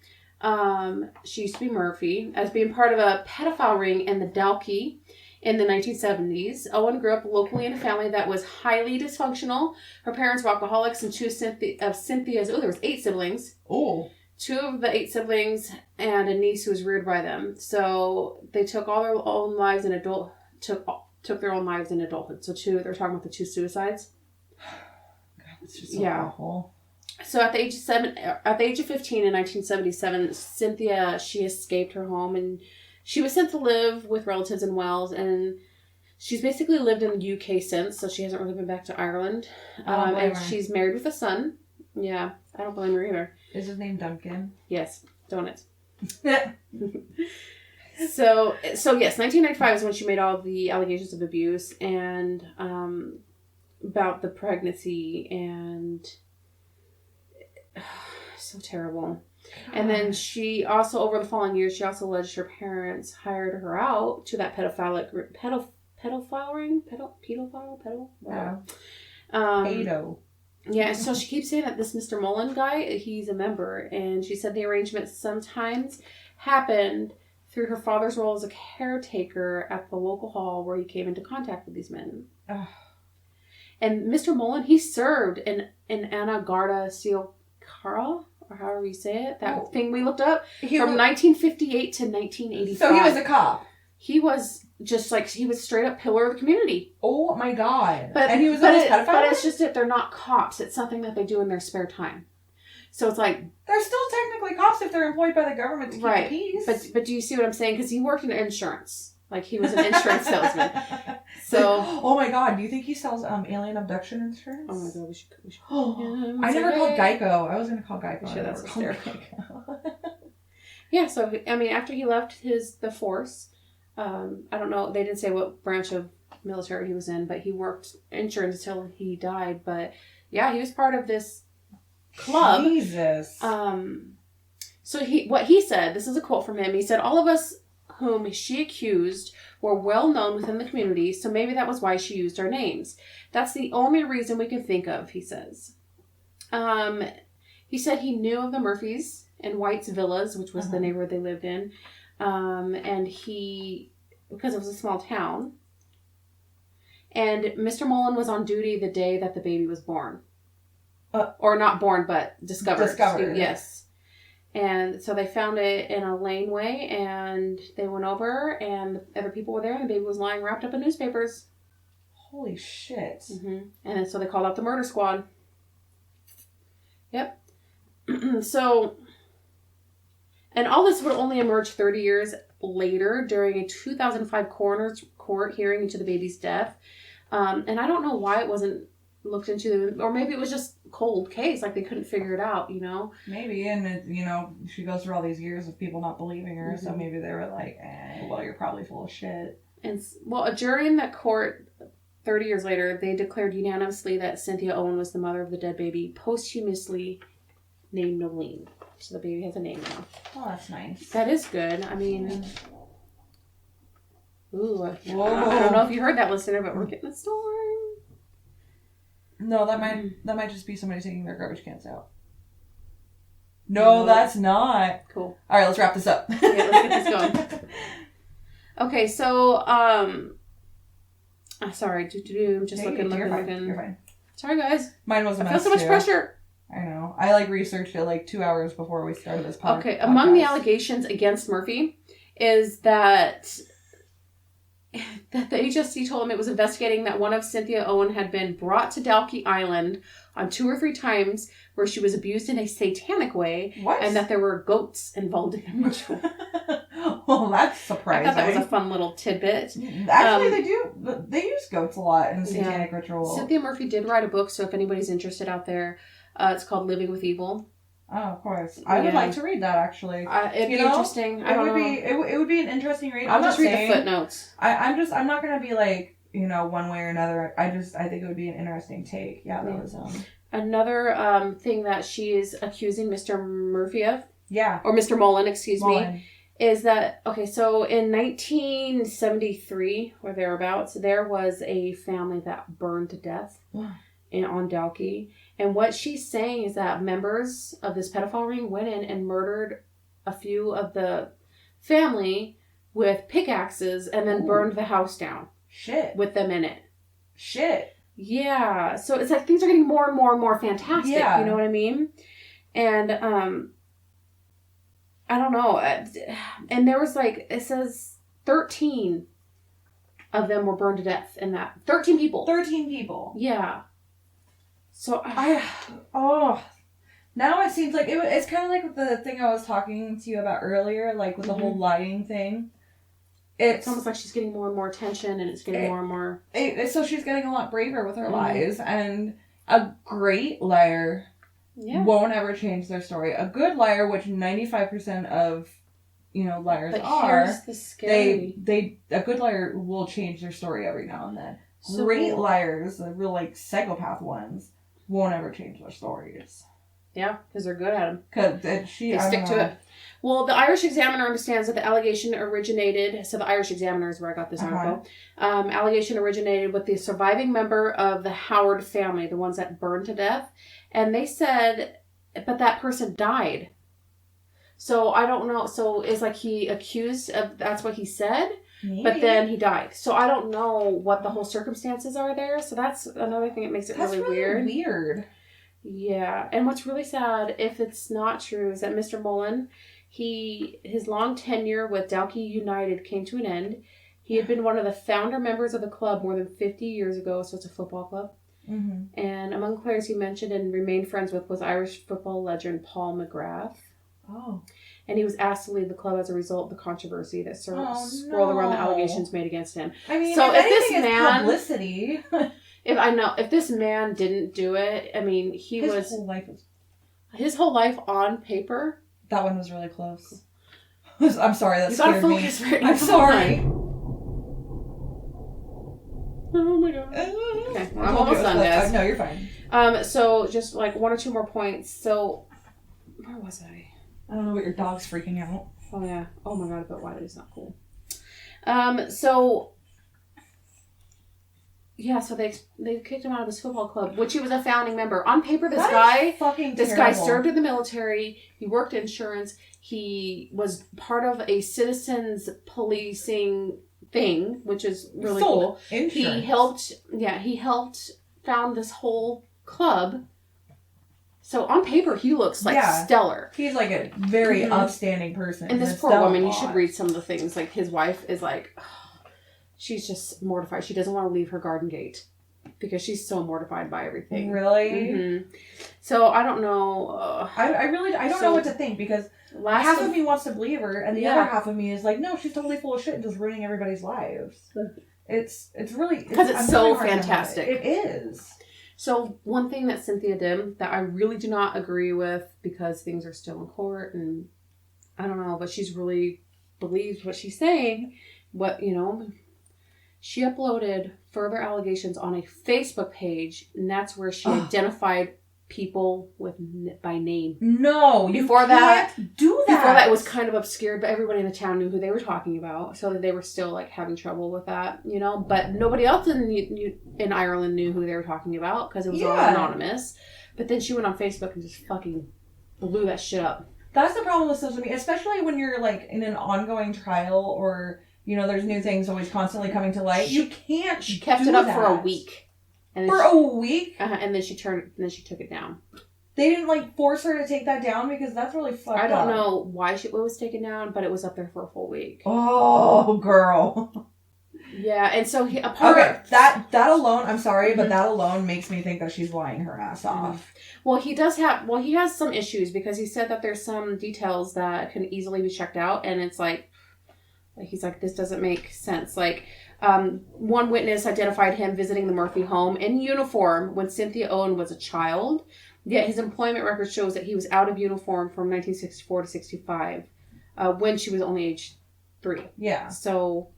She used to be Murphy, as being part of a pedophile ring in the Dalkey in the 1970s. Owen grew up locally in a family that was highly dysfunctional. Her parents were alcoholics, and 2 of Cynthia's, there was 8 siblings. Oh. 2 of the 8 siblings and a niece who was reared by them. So they took all their own lives in took their own lives in adulthood. So they're talking about the 2 suicides. God, that's just so awful. So at the age of 15 in 1977, Cynthia, she escaped her home and she was sent to live with relatives in Wales, and she's basically lived in the UK since, so she hasn't really been back to Ireland. And she's married with a son. Yeah, I don't blame her either. Is his name Duncan? Yes, Donuts. So yes, 1995 is when she made all the allegations of abuse and about the pregnancy, and so terrible. And then she also, over the following years, she also alleged her parents hired her out to that pedophile ring. Yeah, so she keeps saying that this Mr. Mullen guy, he's a member, and she said the arrangement sometimes happened through her father's role as a caretaker at the local hall where he came into contact with these men. Ugh. And Mr. Mullen, he served in Anna Garda Síochána, or however you say it, that thing we looked up, from 1958 to 1985. So he was a cop. He was just he was straight up pillar of the community. Oh my God. And he was a pedophile? But it's just that they're not cops. It's something that they do in their spare time. So it's like... They're still technically cops if they're employed by the government to keep the peace. But do you see what I'm saying? Because he worked in insurance. Like, he was an insurance salesman. So... Oh my God. Do you think he sells alien abduction insurance? Oh my God, we should I never called Geico. I was going to call Geico. Sure, that's hysterical. Yeah, so, I mean, after he left the force, I don't know, they didn't say what branch of military he was in, but he worked insurance until he died. But yeah, he was part of this club. Jesus. So what he said, this is a quote from him, he said, "All of us whom she accused were well known within the community, so maybe that was why she used our names. That's the only reason we can think of," he says. He said he knew of the Murphys and White's Villas, which was the neighborhood they lived in. And because it was a small town, and Mr. Mullen was on duty the day that the baby was born. Or not born, but discovered. Yes. And so they found it in a laneway, and they went over, and other people were there, and the baby was lying wrapped up in newspapers. Holy shit. Mm-hmm. And then so they called out the murder squad. Yep. So, and all this would only emerge 30 years later during a 2005 coroner's court hearing into the baby's death. And I don't know why it wasn't looked into, or maybe it was just cold case, like they couldn't figure it out, Maybe, and she goes through all these years of people not believing her, so maybe they were like, well, you're probably full of shit. And, well, a jury in that court 30 years later, they declared unanimously that Cynthia Owen was the mother of the dead baby, posthumously named Nolene. So the baby has a name now. Oh, that's nice. That is good. I mean, ooh, I Whoa. don't know if you heard that, listener, but we're getting a storm. No, that might just be somebody taking their garbage cans out. No, that's not. Cool. All right, let's wrap this up. Yeah, let's get this going. Okay, so, sorry, I'm just looking. You're fine. Sorry, guys. Mine was a mess, I feel so much pressure. I know. I researched it 2 hours before we started this podcast. Okay, among the allegations against Murphy is that the HSC told him it was investigating that one of Cynthia Owen had been brought to Dalkey Island on 2 or 3 times where she was abused in a satanic way. What? And that there were goats involved in the ritual. Well, that's surprising. I thought that was a fun little tidbit. Actually, they use goats a lot in satanic ritual. Cynthia Murphy did write a book, so if anybody's interested out there, it's called Living with Evil. Oh, of course. I would like to read that, actually. It'd be interesting. It would be an interesting read. I'll just read the footnotes. I'm not going to be one way or another. I think it would be an interesting take. Yeah, that was another thing that she is accusing Mr. Murphy of. Yeah. Or Mr. Mullen, excuse me. Is that, okay, so in 1973, or thereabouts, there was a family that burned to death on Dalkey. And what she's saying is that members of this pedophile ring went in and murdered a few of the family with pickaxes and then burned the house down. Shit. With them in it. Shit. Yeah. So it's like things are getting more and more and more fantastic. Yeah. You know what I mean? And, I don't know. And there was it says 13 of them were burned to death in that. 13 people. 13 people. Yeah. So now it seems like it's kind of like the thing I was talking to you about earlier, with the whole lying thing. It's almost like she's getting more and more attention, and it's getting more and more. So she's getting a lot braver with her lies, and a great liar won't ever change their story. A good liar, which 95% of liars are, here's the scary. A good liar will change their story every now and then. Great liars, the real psychopath ones, won't ever change their stories. Yeah, because they're good at them. Because they stick to it. Well, the Irish Examiner understands that the allegation originated. So the Irish Examiner is where I got this article. Allegation originated with the surviving member of the Howard family, the ones that burned to death, and they said, but that person died. So I don't know. So is he accused of? That's what he said. Maybe. But then he died. So I don't know what the whole circumstances are there. So that's another thing that makes it really weird. Yeah. And what's really sad, if it's not true, is that Mr. Mullen, his long tenure with Dalkey United came to an end. He had been one of the founder members of the club more than 50 years ago. So it's a football club. Mm-hmm. And among players he mentioned and remained friends with was Irish football legend Paul McGrath. Oh. And he was asked to leave the club as a result of the controversy that swirled around the allegations made against him. I mean, so if this man, publicity. if this man didn't do it, I mean, his whole life on paper. That one was really close. I'm sorry, that scared me. I'm sorry. Oh my god. Okay, I'm almost done, guys. No, you're fine. So just 1 or 2 more points. So, where was I? I don't know, but your dog's freaking out. Oh, yeah. Oh, my God, but Wiley's not cool. So they kicked him out of his football club, which he was a founding member. On paper, this guy served in the military. He worked insurance. He was part of a citizens policing thing, which is really cool. Insurance. He helped found this whole club. So on paper, he looks stellar. He's a very upstanding person. And this poor woman, you should read some of the things. His wife is she's just mortified. She doesn't want to leave her garden gate because she's so mortified by everything. Really? Mm-hmm. So I don't know. I don't know what to think because half of me wants to believe her, and the other half of me is no, she's totally full of shit and just ruining everybody's lives. It's really because it's so fantastic. It is. So one thing that Cynthia did that I really do not agree with because things are still in court and I don't know, but she's really believes what she's saying. She uploaded further allegations on a Facebook page, and that's where she identified people by name. No, before you that, can't do that. Before that, it was kind of obscured, but everybody in the town knew who they were talking about, so that they were still like having trouble with that, you know. But nobody else in Ireland knew who they were talking about because it was all anonymous. But then she went on Facebook and just fucking blew that shit up. That's the problem with social media, especially when you're like in an ongoing trial or, you know, there's new things always constantly coming to light. You can't. She kept it up for a week. And for a week? And then she took it down. They didn't like force her to take that down because that's really fucked up. I don't know why it was taken down, but it was up there for a full week. Oh, girl. Yeah, and so that alone, I'm sorry, but that alone makes me think that she's lying her ass off. Well, he has some issues because he said that there's some details that can easily be checked out, and it's like he's like, this doesn't make sense. Like, one witness identified him visiting the Murphy home in uniform when Cynthia Owen was a child, yet his employment record shows that he was out of uniform from 1964 to 65, when she was only age 3. Yeah. So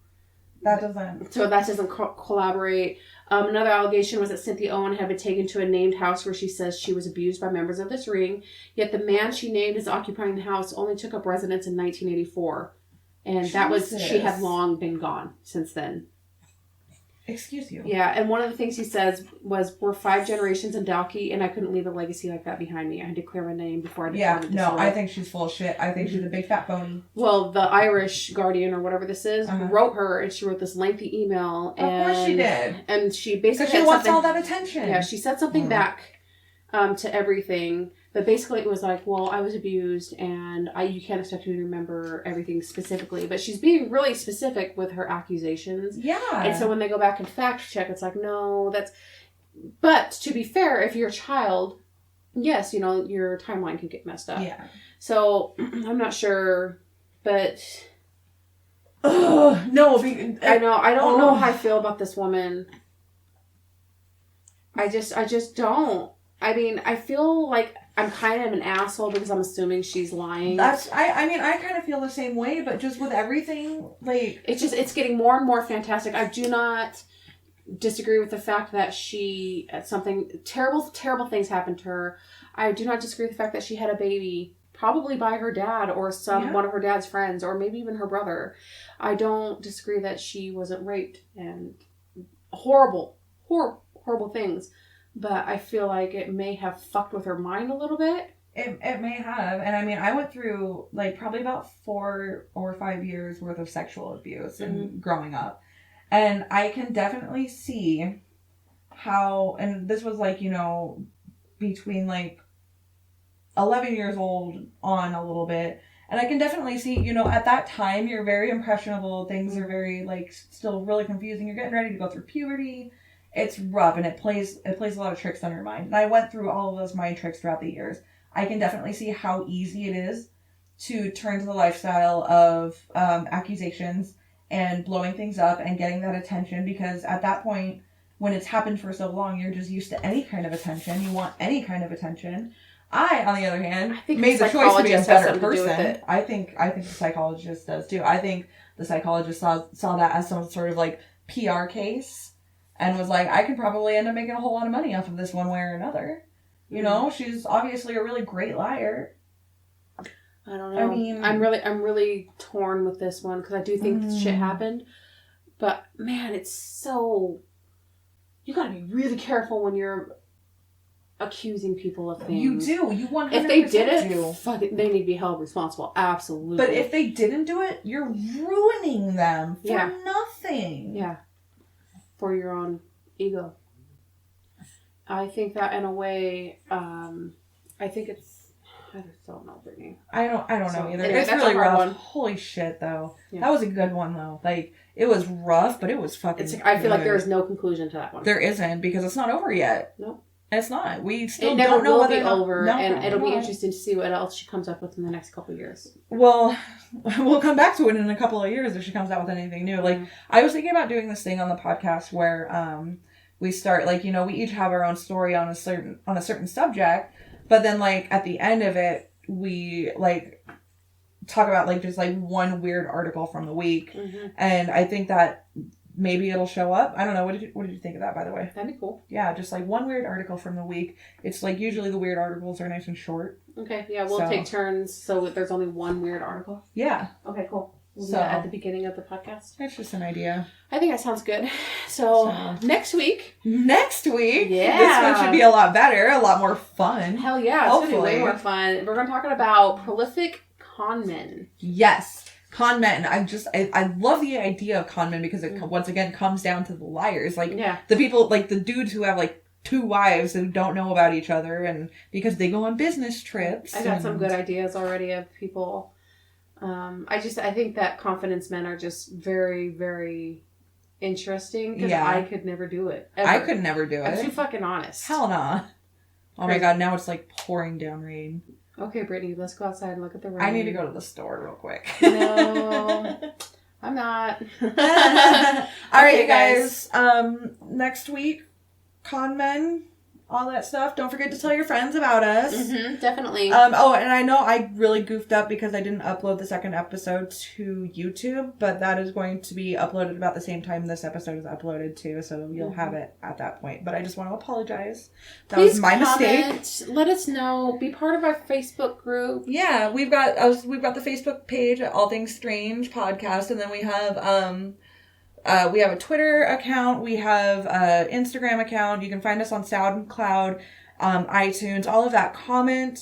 that doesn't collaborate. Another allegation was that Cynthia Owen had been taken to a named house where she says she was abused by members of this ring, yet the man she named as occupying the house only took up residence in 1984. And she had long been gone since then. Excuse you. Yeah, and one of the things he says was, we're 5 generations in Dalkey, and I couldn't leave a legacy like that behind me. I had to clear my name before I decided this I think she's full of shit. I think she's a big fat phony. Well, the Irish Guardian, or whatever this is, wrote her, and she wrote this lengthy email. Of course she did. And she basically she wants all that attention. Yeah, she said something back to everything. But basically it was like, well, I was abused and you can't expect me to remember everything specifically. But she's being really specific with her accusations. Yeah. And so when they go back and fact check, it's like, no, that's... But to be fair, if you're a child, yes, you know, your timeline can get messed up. Yeah. So I'm not sure, but... No. I know. I don't know how I feel about this woman. I just don't. I mean, I feel like I'm kind of an asshole because I'm assuming she's lying. I mean, I kind of feel the same way, but just with everything, like... It's getting more and more fantastic. I do not disagree with the fact that terrible things happened to her. I do not disagree with the fact that she had a baby, probably by her dad or one of her dad's friends, or maybe even her brother. I don't disagree that she wasn't raped and horrible things. But I feel like it may have fucked with her mind a little bit. It may have. And I mean, I went through like probably about 4 or 5 years worth of sexual abuse and growing up. And I can definitely see how, and this was like, you know, between like 11 years old on a little bit. And I can definitely see, you know, at that time, you're very impressionable. Things are very like still really confusing. You're getting ready to go through puberty. It's rough, and it plays a lot of tricks on your mind. And I went through all of those mind tricks throughout the years. I can definitely see how easy it is to turn to the lifestyle of accusations and blowing things up and getting that attention, because at that point, when it's happened for so long, you're just used to any kind of attention. You want any kind of attention. I, on the other hand, made the choice to be a better person. I think the psychologist does too. I think the psychologist saw that as some sort of like PR case. And was like, I could probably end up making a whole lot of money off of this one way or another. You know, she's obviously a really great liar. I don't know. I mean, I'm really torn with this one because I do think shit happened. But man, it's so... You gotta be really careful when you're accusing people of things. You do. You 100% If they did it, they need to be held responsible. Absolutely. But if they didn't do it, you're ruining them for nothing. Yeah. For your own ego. I think that in a way, I think it's... I just don't know, Brittany. I don't know either. Anyway, it's really rough. One. Holy shit, though. Yeah. That was a good one, though. Like, it was rough, but it was fucking I feel like there is no conclusion to that one. There isn't, because it's not over yet. Nope. It's not. We still don't know whether... It never will be over, and it'll be interesting to see what else she comes up with in the next couple of years. Well, we'll come back to it in a couple of years if she comes out with anything new. Like, I was thinking about doing this thing on the podcast where we start, like, you know, we each have our own story on a certain subject, but then, like, at the end of it, we, like, talk about, like, just, like, one weird article from the week. And I think that maybe it'll show up. I don't know. What did you think of that, by the way? That'd be cool. Yeah, just like one weird article from the week. It's like usually the weird articles are nice and short. Okay, yeah, we'll take turns so that there's only one weird article. Yeah. Okay, cool. We'll do that at the beginning of the podcast. That's just an idea. I think that sounds good. So next week. Next week? Yeah. This one should be a lot better, a lot more fun. Hell yeah, it's going to be way more fun. We're going to talk about prolific con men. Yes. Con men. I love the idea of con men because it once again comes down to the liars. Like the people, like the dudes who have like 2 wives who don't know about each other and because they go on business trips. I got some good ideas already of people. I think that confidence men are just very, very interesting because I could never do it. Ever. I could never do it. I'm too fucking honest. Hell nah. Oh my god, now it's like pouring down rain. Okay, Brittany, let's go outside and look at the rain. I need to go to the store real quick. No, I'm not. All right, you guys. Next week, con men, all that stuff. Don't forget to tell your friends about us. Mm-hmm, definitely. Oh, and I know I really goofed up because I didn't upload the second episode to YouTube, but that is going to be uploaded about the same time this episode is uploaded too, so you'll have it at that point. But I just want to apologize. That was my mistake. Let us know. Be part of our Facebook group. Yeah, we've got the Facebook page at All Things Strange Podcast, and then we have a Twitter account. We have an Instagram account. You can find us on SoundCloud, iTunes, all of that. Comment,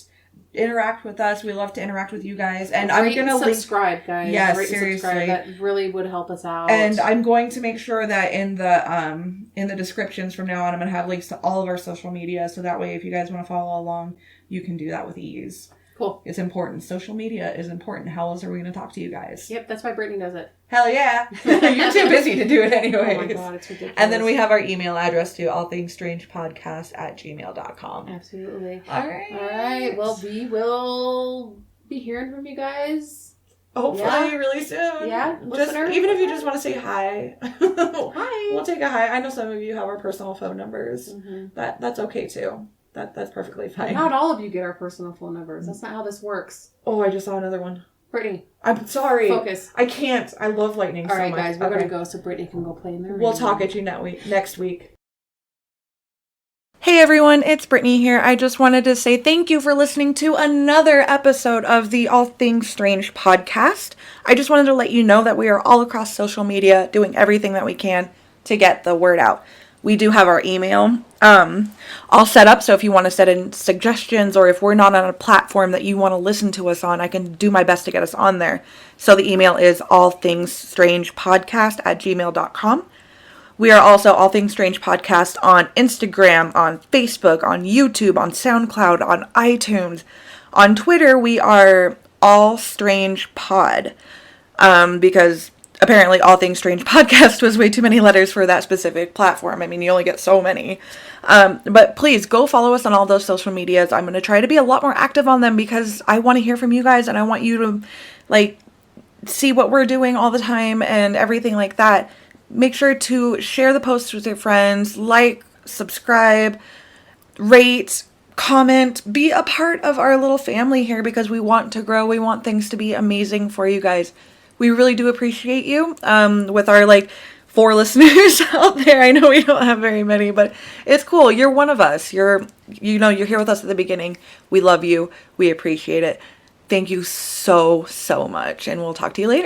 interact with us. We love to interact with you guys. And I'm going to subscribe, guys. Yes, Rate seriously. Subscribe. That really would help us out. And I'm going to make sure that in the descriptions from now on, I'm going to have links to all of our social media. So that way, if you guys want to follow along, you can do that with ease. Cool. It's important. Social media is important. How else are we going to talk to you guys? Yep, that's why Brittany does it. Hell yeah. You're too busy to do it anyways. Oh my god, it's ridiculous. And then we have our email address too, allthingsstrangepodcast@gmail.com. Absolutely. All right. Well, we will be hearing from you guys. Hopefully really soon. Yeah. Even if you just want to say hi. Hi. We'll take a hi. I know some of you have our personal phone numbers. Mm-hmm. That's okay too. That's perfectly fine. Not all of you get our personal phone numbers. That's not how this works. Oh, I just saw another one. Brittany. I'm sorry. Focus. I can't. I love lightning so much. All right, guys. We're going to go so Brittany can go play in the rain. We'll talk at you next week. Hey everyone, it's Brittany here. I just wanted to say thank you for listening to another episode of the All Things Strange podcast. I just wanted to let you know that we are all across social media doing everything that we can to get the word out. We do have our email all set up, so if you want to set in suggestions or if we're not on a platform that you want to listen to us on, I can do my best to get us on there. So the email is allthingsstrangepodcast@gmail.com. We are also All Things Strange Podcast on Instagram, on Facebook, on YouTube, on SoundCloud, on iTunes. On Twitter, we are All Strange Pod, because apparently All Things Strange Podcast was way too many letters for that specific platform. I mean, you only get so many. But please go follow us on all those social medias. I'm going to try to be a lot more active on them because I want to hear from you guys and I want you to see what we're doing all the time and everything like that. Make sure to share the posts with your friends, subscribe, rate, comment, be a part of our little family here because we want to grow. We want things to be amazing for you guys. We really do appreciate you. With our 4 listeners out there. I know we don't have very many, but it's cool. You're one of us. You're here with us at the beginning. We love you. We appreciate it. Thank you so, so much. And we'll talk to you later.